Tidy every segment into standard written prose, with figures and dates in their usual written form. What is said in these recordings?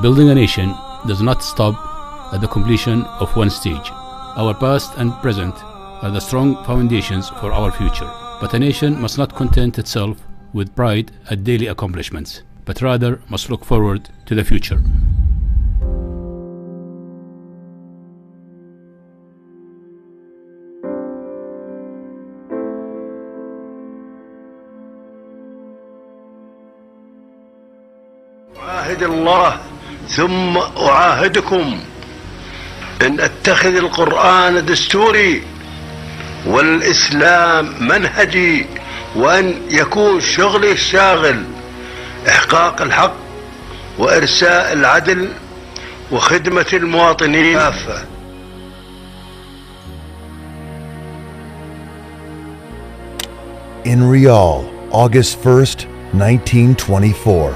Building a nation does not stop at the completion of one stage. Our past and present are the strong foundations for our future. But a nation must not content itself with pride at daily accomplishments, but rather must look forward to the future. أعاهد الله ثم أعاهدكم أن أتخذ القرآن دستوري والإسلام منهجي، وأن يكون شغلي الشاغل إحقاق الحق وإرساء العدل وخدمة المواطنين كافة. In Riyadh, August 1st, 1924,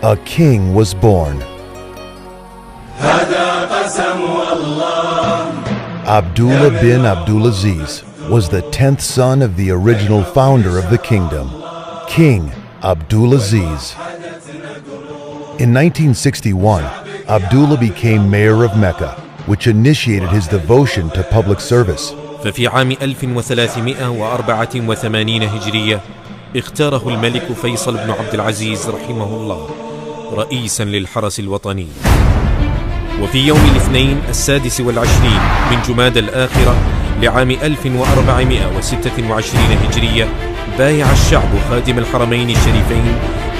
a king was born. Abdullah bin Abdulaziz was the 10th son of the original founder of the kingdom, King Abdulaziz. In 1961, Abdullah became mayor of Mecca, which initiated his devotion to public service. ففي عام 1384 هجرية اختاره الملك فيصل بن عبد العزيز رحمه الله رئيسا للحرس الوطني. وفي يوم الاثنين 26 من جمادى الآخرة لعام 1426 هجرية بايع الشعب خادم الحرمين الشريفين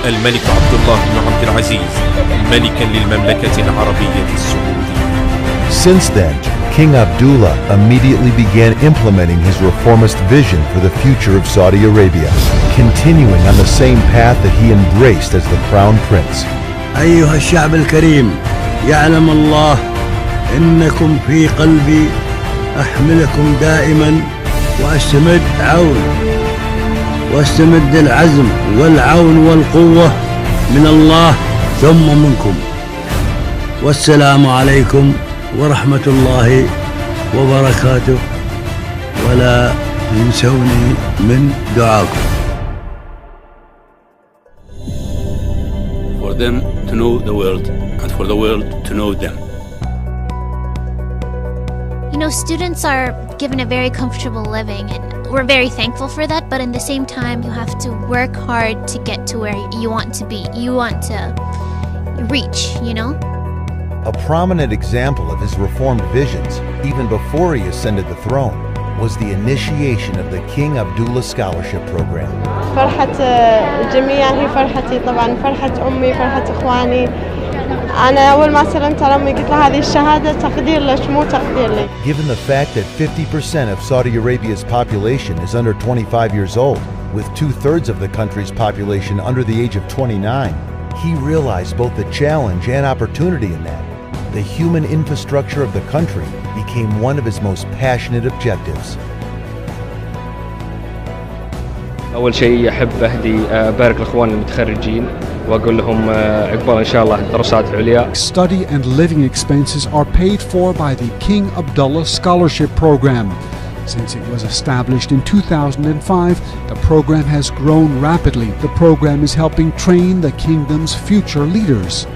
الملك عبدالله بن عبد العزيز ملكا للمملكة العربية السعودية. Since then, King Abdullah immediately began implementing his reformist vision for the future of Saudi Arabia, continuing on the same path that he embraced as the crown prince. أيها الشعب الكريم، يعلم الله إنكم في قلبي، أحملكم دائما وأستمد العزم والعون والقوة من الله ثم منكم. والسلام عليكم ورحمة الله وبركاته، ولا تنسوني من دعاكم. For them to know the world and for the world to know them. You know, students are given a very comfortable living, and we're very thankful for that, but at the same time you have to work hard to get to where you want to be, you want to reach, you know? A prominent example of his reformed visions, even before he ascended the throne, was the initiation of the King Abdullah Scholarship Program. فرحة الجميع هي فرحتي طبعا، فرحة أمي، فرحة إخواني. أنا أول ما سلمت على أمي قلت لها هذه الشهادة تقدير لك مو تقدير لي. Given the fact that 50% of Saudi Arabia's population is under 25 years old, with 2/3 of the country's population under the age of 29, he realized both the challenge and opportunity in that. The human infrastructure of the country became one of his most passionate objectives. أول شيء أحب أبارك الإخوان المتخرجين وأقول لهم عقبال إن شاء الله الدراسات العليا. Study and living expenses are paid for by the King Abdullah Scholarship Program. Since it was established in 2005, the program has grown rapidly. The program is helping train the kingdom's future leaders.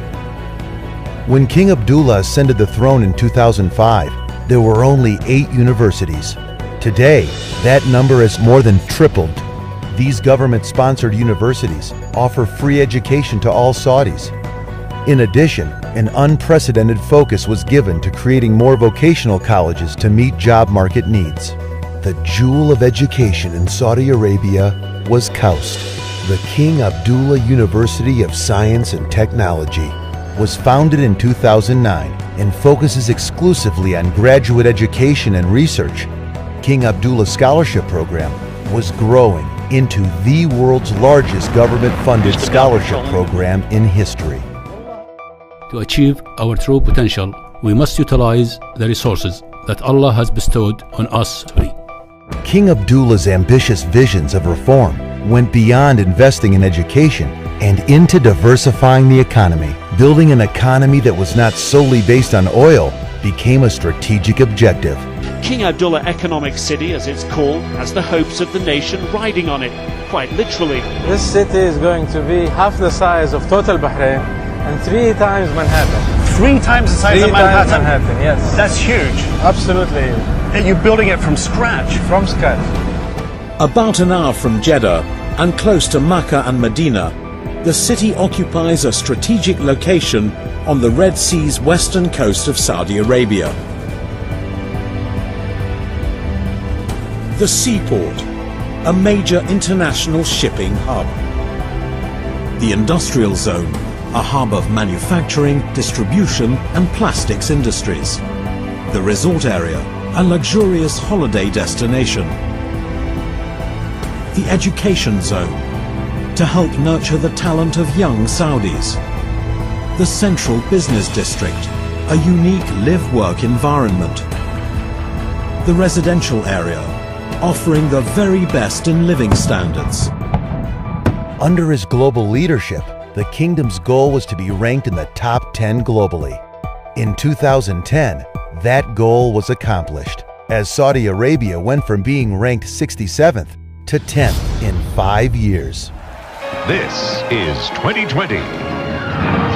When King Abdullah ascended the throne in 2005, there were only 8 universities. Today, that number has more than tripled. These government-sponsored universities offer free education to all Saudis. In addition, an unprecedented focus was given to creating more vocational colleges to meet job market needs. The jewel of education in Saudi Arabia was KAUST, the King Abdullah University of Science and Technology. Was founded in 2009 and focuses exclusively on graduate education and research. King Abdullah Scholarship Program was growing into the world's largest government-funded scholarship program in history. To achieve our true potential, we must utilize the resources that Allah has bestowed on us. King Abdullah's ambitious visions of reform went beyond investing in education and into diversifying the economy. Building an economy that was not solely based on oil became a strategic objective. King Abdullah Economic City, as it's called, has the hopes of the nation riding on it, quite literally. This city is going to be half the size of total Bahrain And 3 times Manhattan. 3 times the size of Manhattan? Manhattan, yes. That's huge. Absolutely. And you're building it from scratch? From scratch. About an hour from Jeddah and close to Makkah and Medina, the city occupies a strategic location on the Red Sea's western coast of Saudi Arabia. The seaport, a major international shipping hub. The industrial zone, a hub of manufacturing, distribution and plastics industries. The resort area, a luxurious holiday destination. The education zone, to help nurture the talent of young Saudis. The central business district, a unique live-work environment. The residential area, offering the very best in living standards. Under his global leadership, the kingdom's goal was to be ranked in the top 10 globally. In 2010, that goal was accomplished, as Saudi Arabia went from being ranked 67th to 10th in 5 years. This is 2020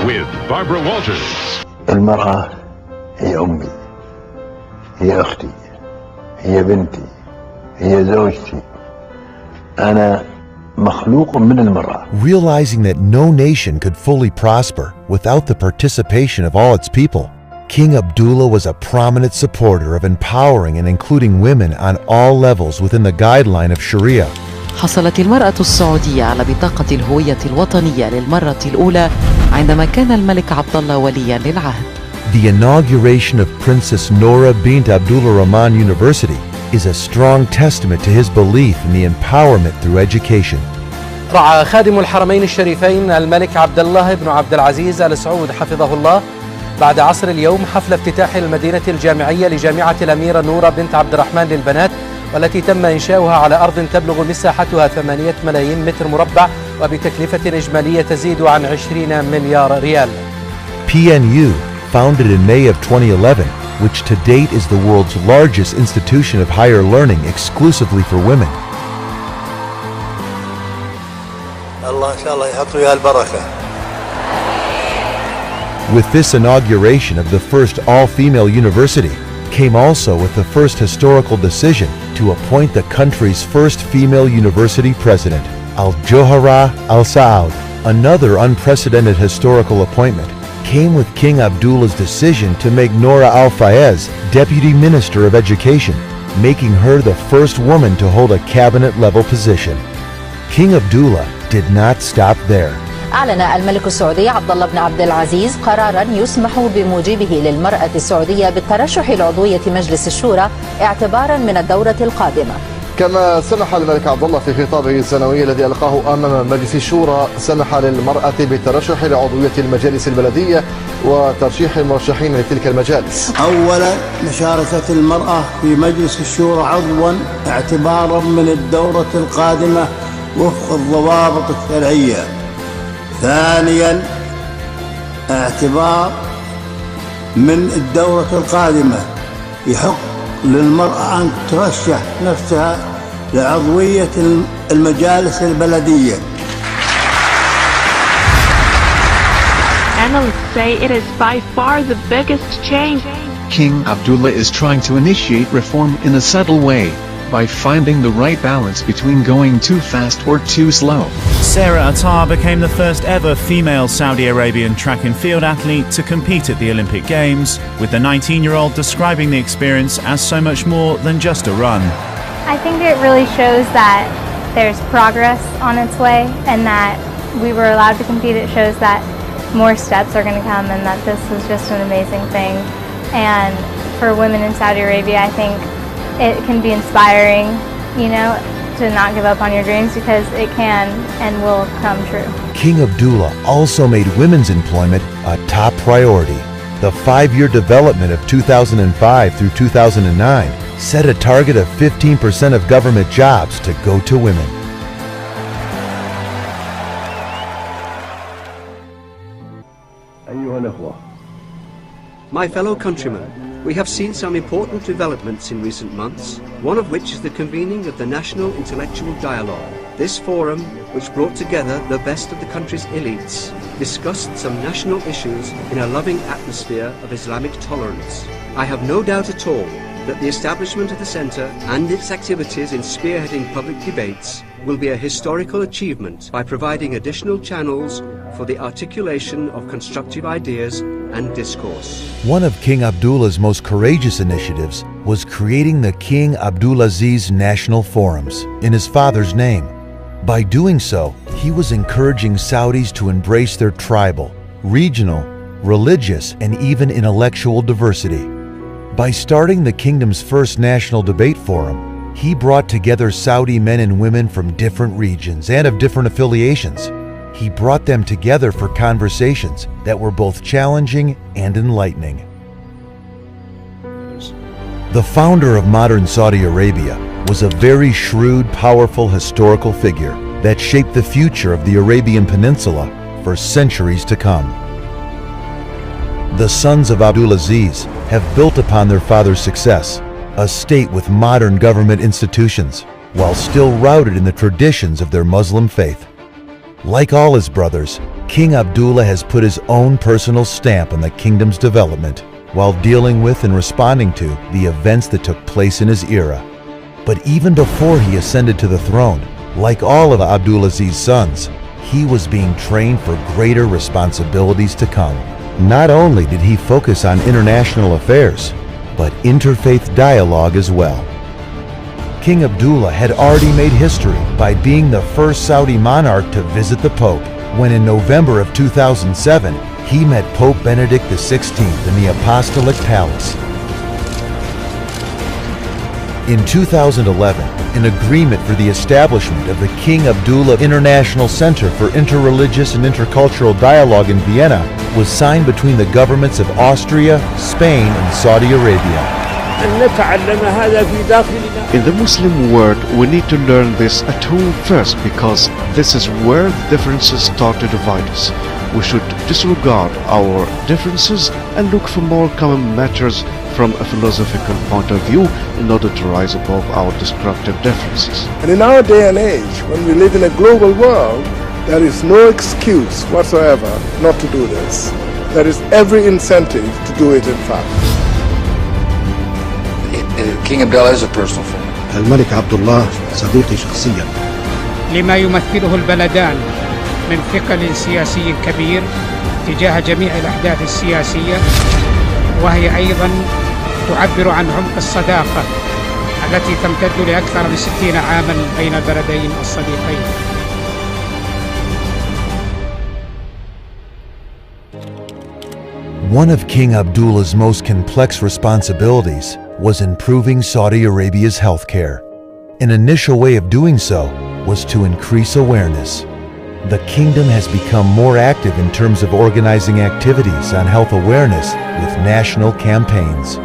with Barbara Walters. المرأة هي أمي، هي أختي، هي بنتي، هي زوجتي. أنا مخلوق من المرأة. Realizing that no nation could fully prosper without the participation of all its people, King Abdullah was a prominent supporter of empowering and including women on all levels within the guideline of Sharia. حصلت المرأة السعودية على بطاقة الهوية الوطنية للمرة الأولى عندما كان الملك عبد الله وليا للعهد. The inauguration of Princess Noura bint Abdullah Rahman University is a strong testament to his belief in the empowerment through education. رعى خادم الحرمين الشريفين الملك عبد الله بن عبد العزيز آل سعود حفظه الله بعد عصر اليوم حفل افتتاح المدينة الجامعية لجامعة الأميرة نورة بنت عبد الرحمن للبنات، والتي تم إنشاؤها على أرض تبلغ مساحتها 8 ملايين متر مربع وبتكلفة إجمالية تزيد عن 20 مليار ريال. PNU, founded in May of 2011, which to date is the world's largest institution of higher learning exclusively for women. الله إن شاء الله يحط فيها البركة. With this inauguration of the first all-female university, came also with the first historical decision to appoint the country's first female university president, Al-Johara Al-Saud. Another unprecedented historical appointment came with King Abdullah's decision to make Noura Al-Fayez Deputy Minister of Education, making her the first woman to hold a cabinet-level position. King Abdullah did not stop there. أعلن الملك السعودي عبد الله بن عبد العزيز قراراً يسمح بموجبه للمرأة السعودية بالترشح لعضوية مجلس الشورى اعتباراً من الدورة القادمة. كما سمح الملك عبد الله في خطابه السنوي الذي ألقاه أمام مجلس الشورى، سمح للمرأة بالترشح لعضوية المجالس البلدية وترشيح المرشحين لتلك المجالس. أولا، مشاركة المرأة في مجلس الشورى عضواً اعتباراً من الدورة القادمة وفق الضوابط الشرعية. ثانياً، اعتبار من الدورة القادمة يحق للمرأة أن ترشح نفسها لعضوية المجالس البلدية. Analysts say it is by far the biggest change. King Abdullah is trying to initiate reform in a subtle way, by finding the right balance between going too fast or too slow. Sarah Attar became the first ever female Saudi Arabian track and field athlete to compete at the Olympic Games, with the 19-year-old describing the experience as so much more than just a run. I think it really shows that there's progress on its way and that we were allowed to compete. It shows that more steps are going to come and that this was just an amazing thing. And for women in Saudi Arabia, I think it can be inspiring, you know, to not give up on your dreams, because it can and will come true. King Abdullah also made women's employment a top priority. The 5-year development of 2005 through 2009 set a target of 15% of government jobs to go to women. My fellow countrymen, we have seen some important developments in recent months, one of which is the convening of the National Intellectual Dialogue. This forum, which brought together the best of the country's elites, discussed some national issues in a loving atmosphere of Islamic tolerance. I have no doubt at all that the establishment of the centre and its activities in spearheading public debates will be a historical achievement by providing additional channels for the articulation of constructive ideas and discourse. One of King Abdullah's most courageous initiatives was creating the King Abdulaziz National Forums in his father's name. By doing so, he was encouraging Saudis to embrace their tribal, regional, religious, and even intellectual diversity. By starting the kingdom's first national debate forum, he brought together Saudi men and women from different regions and of different affiliations. He brought them together for conversations that were both challenging and enlightening. The founder of modern Saudi Arabia was a very shrewd, powerful historical figure that shaped the future of the Arabian Peninsula for centuries to come. The sons of Abdulaziz have built upon their father's success, a state with modern government institutions, while still rooted in the traditions of their Muslim faith. Like all his brothers, King Abdullah has put his own personal stamp on the kingdom's development while dealing with and responding to the events that took place in his era. But even before he ascended to the throne, like all of Abdulaziz's sons, he was being trained for greater responsibilities to come. Not only did he focus on international affairs, but interfaith dialogue as well. King Abdullah had already made history by being the first Saudi monarch to visit the Pope, when in November of 2007, he met Pope Benedict XVI in the Apostolic Palace. In 2011, an agreement for the establishment of the King Abdullah International Center for Interreligious and Intercultural Dialogue in Vienna was signed between the governments of Austria, Spain, and Saudi Arabia. In the Muslim world, we need to learn this at home first, because this is where the differences start to divide us. We should disregard our differences and look for more common matters from a philosophical point of view in order to rise above our destructive differences. And in our day and age, when we live in a global world, there is no excuse whatsoever not to do this. There is every incentive to do it, in fact. King Abdullah is a personal friend. الملك عبد الله صديقي شخصيا. لما يمثله البلدان من ثقل سياسي كبير تجاه جميع الأحداث السياسية، وهي أيضا تعبر عن عمق الصداقة التي تمتد لأكثر من 60 عاما بين البلدين الصديقين. One of King Abdullah's most complex responsibilities was improving Saudi Arabia's healthcare. An initial way of doing so was to increase awareness. The kingdom has become more active in terms of organizing activities on health awareness with national campaigns.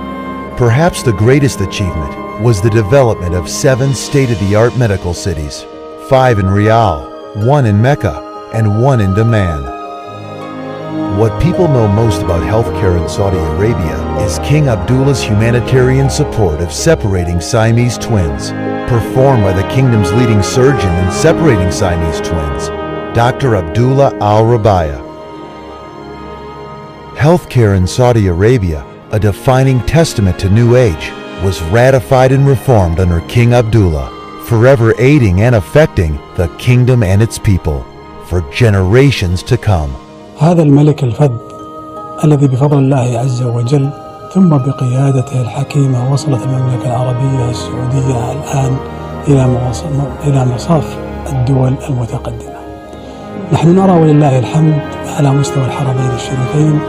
Perhaps the greatest achievement was the development of 7 state-of-the-art medical cities, 5 in Riyadh, 1 in Mecca, and 1 in Dammam. What people know most about healthcare in Saudi Arabia is King Abdullah's humanitarian support of separating Siamese twins, performed by the kingdom's leading surgeon in separating Siamese twins, Dr. Abdullah Al-Rabaya. Healthcare in Saudi Arabia, a defining testament to New Age, was ratified and reformed under King Abdullah, forever aiding and affecting the kingdom and its people for generations to come. هذا الملك الفذ الذي بفضل الله عز وجل ثم بقيادته الحكيمة وصلت المملكة العربية السعودية الآن إلى مصاف الدول المتقدمة. نحن نرى ولله الحمد على مستوى الحرمين الشريفين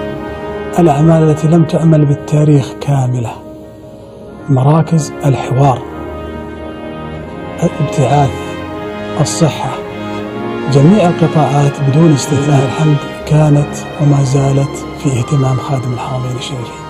الأعمال التي لم تعمل بالتاريخ كاملة، مراكز الحوار، الابتعاث، الصحة، جميع القطاعات بدون استثناء الحمد كانت وما زالت في اهتمام خادم الحرمين الشريفين.